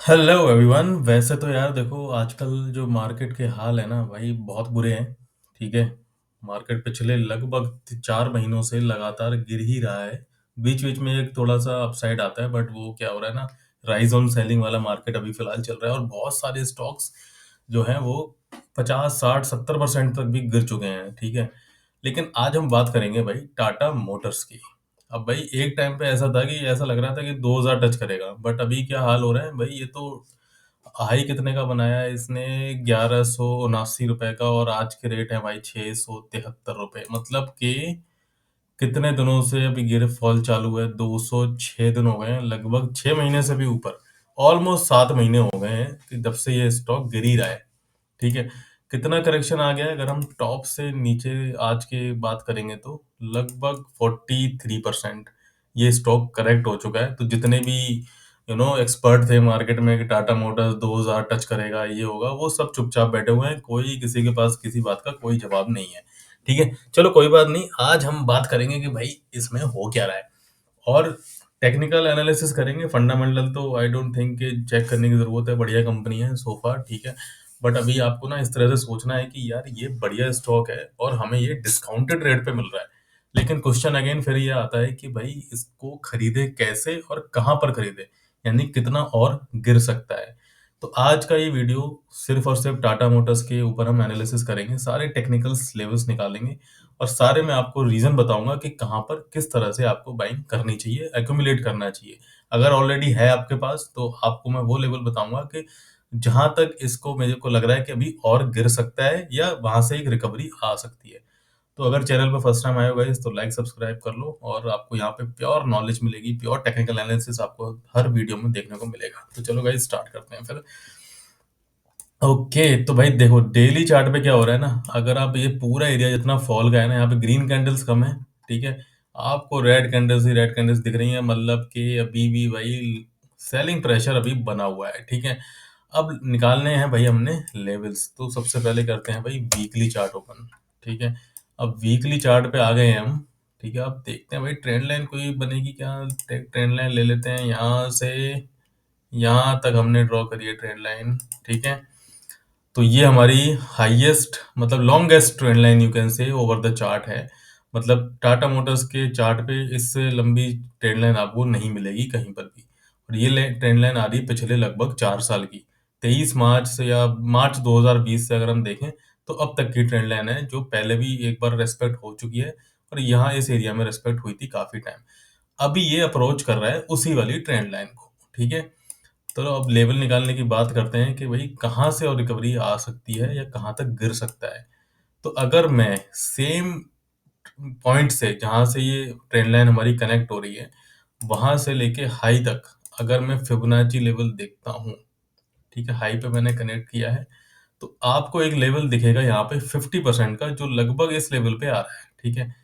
Hello everyone. वैसे तो यार देखो, आजकल जो मार्केट के हाल है ना भाई, बहुत बुरे हैं। ठीक है। मार्केट पिछले लगभग 4 महीनों से लगातार गिर ही रहा है। बीच बीच में एक थोड़ा सा अपसाइड आता है, बट वो क्या हो रहा है ना, राइज ऑन सेलिंग वाला मार्केट अभी फिलहाल चल रहा है, और बहुत सारे स्टॉक्स जो हैं वो 50 60 70% तक भी गिर चुके हैं। ठीक है। लेकिन आज हम बात करेंगे भाई टाटा मोटर्स की। अब भाई एक टाइम पे ऐसा था कि ऐसा लग रहा था कि 2000 टच करेगा, बट अभी क्या हाल हो रहा है भाई, ये तो हाई कितने का बनाया है इसने, 1179 रुपए का, और आज के रेट है भाई 673 रुपए। मतलब कि कितने दिनों से अभी गिर फॉल चालू है, 206 दिन हो गए हैं, लगभग 6 महीने से भी ऊपर, ऑलमोस्ट 7 महीने हो गए हैं कि जब से ये स्टॉक गिर ही रहा है। ठीक है। कितना करेक्शन आ गया है, अगर हम टॉप से नीचे आज की बात करेंगे तो लगभग 43% ये स्टॉक करेक्ट हो चुका है। तो जितने भी एक्सपर्ट थे मार्केट में कि टाटा मोटर्स 2000 टच करेगा, ये होगा, वो सब चुपचाप बैठे हुए हैं, कोई किसी के पास किसी बात का कोई जवाब नहीं है। ठीक है। चलो कोई बात नहीं, आज हम बात करेंगे कि भाई इसमें हो क्या रहा है, और टेक्निकल एनालिसिस करेंगे। फंडामेंटल तो आई डोंट थिंक कि चेक करने की जरूरत है, बढ़िया कंपनी है सो फार। ठीक है। बट अभी आपको ना इस तरह से सोचना है कि यार ये बढ़िया स्टॉक है और हमें ये डिस्काउंटेड रेट पे मिल रहा है। लेकिन क्वेश्चन अगेन फिर ये आता है कि भाई इसको खरीदे कैसे और कहाँ पर खरीदे, यानी कितना और गिर सकता है। तो आज का ये वीडियो सिर्फ और सिर्फ टाटा मोटर्स के ऊपर हम एनालिसिस करेंगे, सारे टेक्निकल लेवल्स निकालेंगे, और सारे में आपको रीजन बताऊंगा कि कहाँ पर किस तरह से आपको बाइंग करनी चाहिए, एक्यूमुलेट करना चाहिए। अगर ऑलरेडी है आपके पास तो आपको मैं वो लेवल बताऊंगा कि जहां तक इसको मेरे को लग रहा है कि अभी और गिर सकता है या वहां से एक रिकवरी आ सकती है। तो अगर चैनल पर फर्स्ट टाइम आए हो गाइस तो लाइक सब्सक्राइब कर लो, और आपको यहाँ पे प्योर नॉलेज मिलेगी, प्योर टेक्निकल एनालिसिस आपको हर वीडियो में देखने को मिलेगा। तो चलो गाइस स्टार्ट करते हैं फिर। ओके, तो भाई देखो डेली चार्ट पे क्या हो रहा है ना, अगर आप ये पूरा एरिया जितना फॉल का है ना, यहाँ पे ग्रीन कैंडल्स कम है। ठीक है। आपको रेड कैंडल्स ही रेड कैंडल्स दिख रही हैं, मतलब कि अभी भी भाई सेलिंग प्रेशर अभी बना हुआ है। ठीक है। अब निकालने हैं भाई हमने लेवल्स, तो सबसे पहले करते हैं भाई वीकली चार्ट ओपन। ठीक है। अब वीकली चार्ट पे आ गए हैं हम। ठीक है। अब देखते हैं भाई ट्रेंड लाइन कोई बनेगी क्या। ट्रेंड लाइन ले लेते हैं यहाँ से, यहाँ तक हमने ड्रॉ करी है ट्रेंड लाइन। ठीक है। तो ये हमारी हाईएस्ट मतलब longest trend line you can say over the chart है। मतलब टाटा मोटर्स के चार्ट पे इससे लंबी ट्रेंड लाइन आपको नहीं मिलेगी कहीं पर भी। और ये ट्रेंड लाइन आ रही है पिछले लगभग 4 साल की, 23 मार्च से या मार्च 2020 से अगर हम देखें तो अब तक की ट्रेंड लाइन है, जो पहले भी एक बार रेस्पेक्ट हो चुकी है, और यहाँ इस एरिया में रेस्पेक्ट हुई थी काफी टाइम। अभी ये अप्रोच कर रहा है उसी वाली ट्रेंड लाइन को। ठीक है। तो अब लेवल निकालने की बात करते हैं कि भाई कहाँ से और रिकवरी आ सकती है या कहाँ तक गिर सकता है। तो अगर मैं सेम पॉइंट से जहां से ये ट्रेंड लाइन हमारी कनेक्ट हो रही है, वहां से लेके हाई तक अगर मैं फिबोनाची लेवल देखता हूँ, ठीक है, हाई पे मैंने कनेक्ट किया है, तो आपको एक लेवल दिखेगा यहाँ पे 50% का, जो लगभग इस लेवल पे आ रहा है। ठीक है।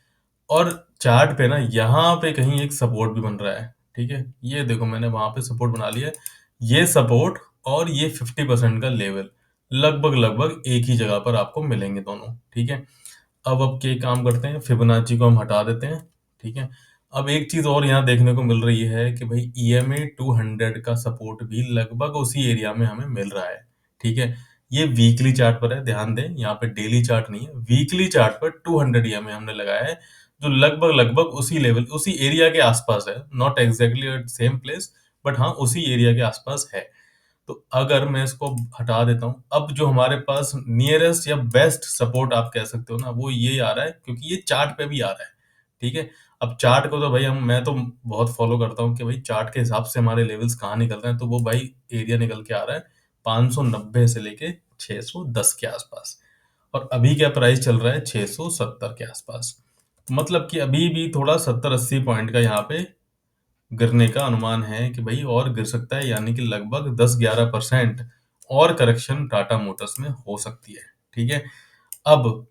और चार्ट पे ना यहाँ पे कहीं एक सपोर्ट भी बन रहा है। ठीक है। ये देखो मैंने वहां पे सपोर्ट बना लिया है, ये सपोर्ट और ये 50% का लेवल लगभग लगभग एक ही जगह पर आपको मिलेंगे दोनों। ठीक है। अब क्या काम करते हैं, फिबोनाची को हम हटा देते हैं। ठीक है। अब एक चीज और यहाँ देखने को मिल रही है कि भाई EMA 200 का सपोर्ट भी लगभग उसी एरिया में हमें मिल रहा है। ठीक है। ये वीकली चार्ट पर है, ध्यान दें, यहाँ पे डेली चार्ट नहीं है, वीकली चार्ट पर 200 EMA हमने लगाया है, जो लगभग लगभग उसी लेवल उसी एरिया के आसपास है, not exactly at same place, but हाँ उसी एरिया के आसपास है। तो अगर मैं इसको हटा देता हूँ, अब जो हमारे पास नियरेस्ट या बेस्ट सपोर्ट आप कह सकते हो ना, वो ये आ रहा है, क्योंकि ये चार्ट पे भी आ रहा है। ठीक है। अब चार्ट को तो भाई मैं तो बहुत फॉलो करता हूँ कि भाई चार्ट के हिसाब से हमारे लेवल्स कहाँ निकल रहे हैं, तो वो भाई एरिया निकल के आ रहा है 590 से लेके 610 के आसपास, और अभी क्या प्राइस चल रहा है 670 के आसपास। मतलब कि अभी भी थोड़ा 70-80 पॉइंट का यहाँ पे गिरने का अनुमान है कि भाई और गिर सकता है, यानी कि लगभग 10-11% और करेक्शन टाटा मोटर्स में हो सकती है। ठीक है। अब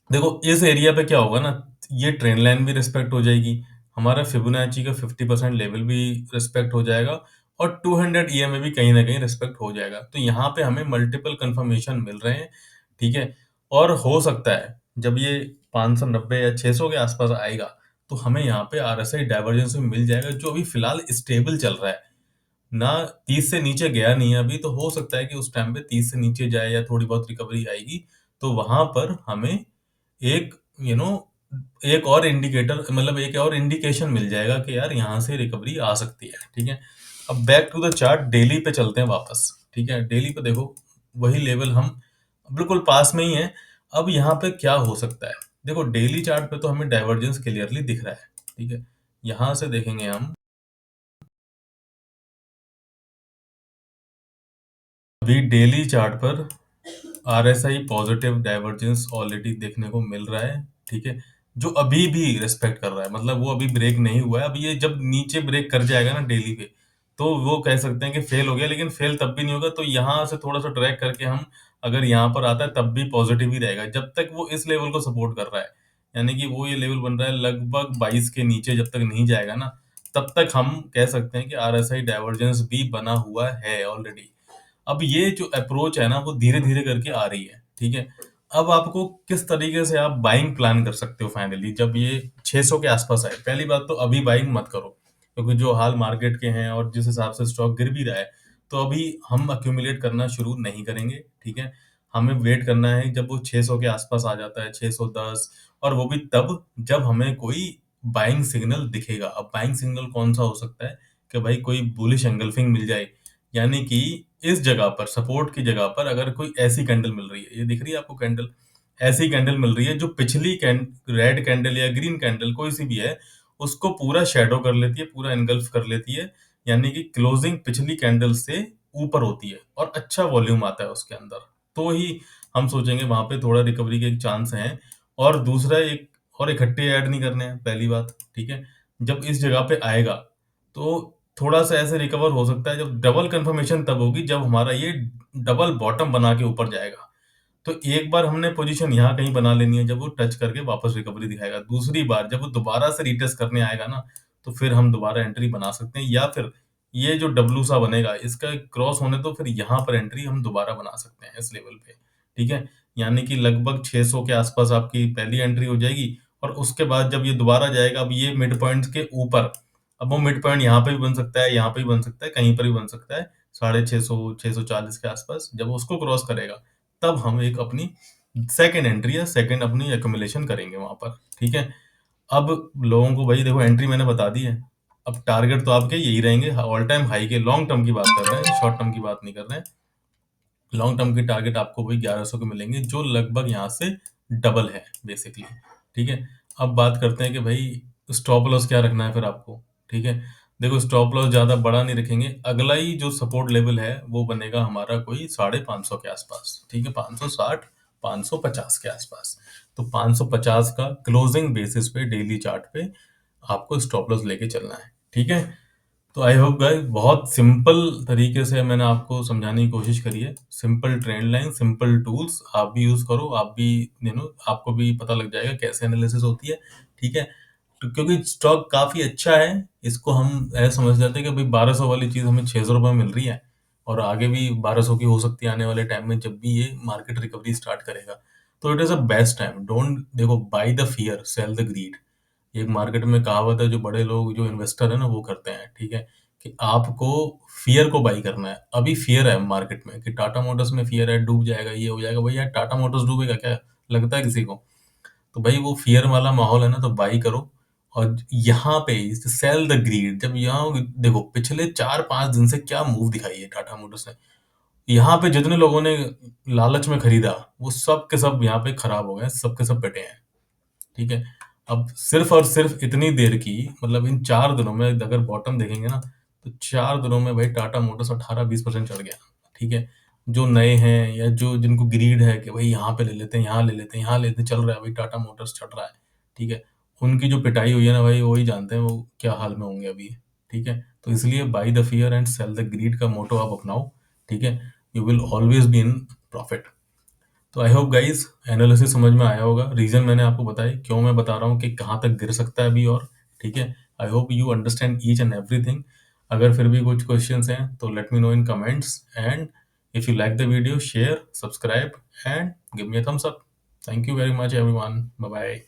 देखो इस एरिया पे क्या होगा ना, ये ट्रेंड लाइन भी रिस्पेक्ट हो जाएगी, हमारा फिबोनाची का 50% लेवल भी रिस्पेक्ट हो जाएगा, और 200 EMA भी कहीं ना कहीं रिस्पेक्ट हो जाएगा। तो यहाँ पे हमें मल्टीपल कंफर्मेशन मिल रहे हैं। ठीक है। और हो सकता है जब ये 590 या 600 के आसपास आएगा, तो हमें यहाँ पे RSI डाइवर्जेंस में मिल जाएगा, जो अभी फिलहाल स्टेबल चल रहा है, ना 30 से नीचे गया नहीं है अभी, तो हो सकता है कि उस टाइम पे 30 से नीचे जाए या थोड़ी बहुत रिकवरी आएगी, तो वहां पर हमें एक यू नो एक और इंडिकेटर, मतलब एक और इंडिकेशन मिल जाएगा कि यार यहाँ से रिकवरी आ सकती है। ठीक है, अब back to the chart, daily पे चलते हैं वापस। ठीक है, डेली पे देखो वही लेवल हम बिल्कुल पास में ही है। अब यहाँ पे क्या हो सकता है, देखो डेली चार्ट पे तो हमें डाइवर्जेंस क्लियरली दिख रहा है। ठीक है, यहाँ से देखेंगे हम, अभी डेली चार्ट पर आरएसआई पॉजिटिव डाइवर्जेंस ऑलरेडी देखने को मिल रहा है। ठीक है, जो अभी भी रिस्पेक्ट कर रहा है, मतलब वो अभी ब्रेक नहीं हुआ है। अब ये जब नीचे ब्रेक कर जाएगा ना डेली पे, तो वो कह सकते हैं कि फेल हो गया, लेकिन फेल तब भी नहीं होगा। तो यहाँ से थोड़ा सा ट्रैक करके हम अगर यहाँ पर आता है तब भी पॉजिटिव ही रहेगा, जब तक वो इस लेवल को सपोर्ट कर रहा है। यानी कि वो ये लेवल बन रहा है लगभग 22 के नीचे, जब तक नहीं जाएगा ना, तब तक हम कह सकते हैं कि आरएसआई डाइवर्जेंस भी बना हुआ है ऑलरेडी। अब ये जो अप्रोच है ना, वो धीरे धीरे करके आ रही है। ठीक है, अब आपको किस तरीके से आप बाइंग प्लान कर सकते हो फाइनली, जब ये 600 के आसपास आए। पहली बात तो अभी बाइंग मत करो, क्योंकि जो हाल मार्केट के हैं और जिस हिसाब से स्टॉक गिर भी रहा है, तो अभी हम अक्यूमुलेट करना शुरू नहीं करेंगे। ठीक है, हमें वेट करना है जब वो 600 के आसपास आ जाता है, 610, और वो भी तब जब हमें कोई बाइंग सिग्नल दिखेगा। अब बाइंग सिग्नल कौन सा हो सकता है, कि भाई कोई बुलिश एंगल्फिंग मिल जाए, यानी कि इस जगह पर, सपोर्ट की जगह पर अगर कोई ऐसी कैंडल मिल रही है, ये दिख रही है आपको कैंडल, ऐसी कैंडल मिल रही है जो पिछली रेड कैंडल या ग्रीन कैंडल कोई सी भी है, उसको पूरा शेडो कर लेती है, पूरा एनगल्फ कर लेती है। यानी कि क्लोजिंग पिछली कैंडल से ऊपर होती है और अच्छा वॉल्यूम आता है उसके अंदर, तो ही हम सोचेंगे वहां पे थोड़ा रिकवरी के चांस हैं। और दूसरा, एक और इकट्ठे ऐड नहीं करने हैं, पहली बात। ठीक है, जब इस जगह पे आएगा तो थोड़ा सा ऐसे रिकवर हो सकता है। जब डबल कंफर्मेशन तब होगी जब हमारा ये डबल बॉटम बना के ऊपर जाएगा। तो एक बार हमने पोजीशन यहाँ कहीं बना लेनी है, जब वो टच करके वापस रिकवरी दिखाएगा। दूसरी बार जब वो दोबारा से रीटेस्ट करने आएगा ना, तो फिर हम दोबारा एंट्री बना सकते हैं, या फिर ये जो डब्लू सा बनेगा इसका क्रॉस होने, तो फिर यहाँ पर एंट्री हम दोबारा बना सकते हैं इस लेवल पे। ठीक है, यानी कि लगभग 600 के आसपास आपकी पहली एंट्री हो जाएगी, और उसके बाद जब ये दोबारा जाएगा, अब ये मिड पॉइंट के ऊपर, अब वो मिड पॉइंट यहाँ पे भी बन सकता है, यहाँ पे भी बन सकता है, कहीं पर भी बन सकता है, 650 640 के आसपास जब उसको क्रॉस करेगा, तब हम एक अपनी सेकंड एंट्री या सेकंड अपनी एक्यूमुलेशन करेंगे वहां पर। ठीक है, अब लोगों को भाई देखो एंट्री मैंने बता दी है, अब टारगेट तो आपके यही रहेंगे, ऑल टाइम हाई के। लॉन्ग टर्म की बात कर रहे हैं, शॉर्ट टर्म की बात नहीं कर रहे हैं। लॉन्ग टर्म के टारगेट आपको वही 1100 के मिलेंगे, जो लगभग यहाँ से डबल है बेसिकली। ठीक है, अब बात करते हैं कि भाई स्टॉप लॉस क्या रखना है फिर आपको। ठीक है, देखो स्टॉप लॉस ज्यादा बड़ा नहीं रखेंगे, अगला ही जो सपोर्ट लेवल है वो बनेगा हमारा कोई 550 के आसपास। ठीक है, 560 550 के आसपास। तो 550 का क्लोजिंग बेसिस पे डेली चार्ट पे आपको स्टॉप लॉस लेके चलना है। ठीक है, तो आई होप गाइस, बहुत सिंपल तरीके से मैंने आपको समझाने की कोशिश करी है। Simple trend line, simple tools आप भी यूज करो, आप भी आपको भी पता लग जाएगा कैसे एनालिसिस होती है। ठीक है, तो क्योंकि स्टॉक काफी अच्छा है, इसको हम ऐसा समझ जाते हैं कि भाई 1200 वाली चीज हमें 600 रुपये में मिल रही है, और आगे भी 1200 की हो सकती है आने वाले टाइम में, जब भी ये मार्केट रिकवरी स्टार्ट करेगा। तो it is a best time. Don't देखो, buy the fear sell the greed, एक मार्केट में कहावत है, जो बड़े लोग, जो इन्वेस्टर है ना, वो करते हैं। ठीक है, कि आपको फियर को बाई करना है। अभी फियर है मार्केट में कि टाटा मोटर्स में फियर है, डूब जाएगा, ये हो जाएगा। भाई यार, टाटा मोटर्स डूबेगा क्या, लगता है किसी को? तो भाई वो फियर वाला माहौल है ना, तो बाई करो। और यहाँ पे सेल द ग्रीड, जब यहाँ देखो पिछले 4-5 दिन से क्या मूव दिखाई है टाटा मोटर्स ने, यहाँ पे जितने लोगों ने लालच में खरीदा, वो सब के सब यहाँ पे खराब हो गए, सब के सब पिटे हैं। ठीक है, अब सिर्फ और सिर्फ इतनी देर की, मतलब इन 4 दिनों में अगर बॉटम देखेंगे ना, तो 4 दिनों में भाई टाटा मोटर्स 18-20% चढ़ गया। ठीक है, जो नए हैं या जो जिनको ग्रीड है कि भाई यहाँ पे ले लेते हैं, यहाँ ले लेते हैं, यहाँ ले लेते हैं, चल रहा है भाई टाटा मोटर्स चढ़ रहा है। ठीक है, उनकी जो पिटाई हुई है ना भाई, वही जानते हैं वो क्या हाल में होंगे अभी। ठीक है, तो इसलिए buy the fear and sell the greed का मोटो आप अपनाओ। ठीक है, you will always be in profit. तो आई होप गाइस एनालिसिस समझ में आया होगा, रीजन मैंने आपको बताया क्यों मैं बता रहा हूँ कि कहाँ तक गिर सकता है अभी। और ठीक है, I hope you understand each and everything. अगर फिर भी कुछ क्वेश्चंस हैं तो let me know in comments, and if you like the video share, subscribe and give me a thumbs up. Thank you very much everyone, bye bye.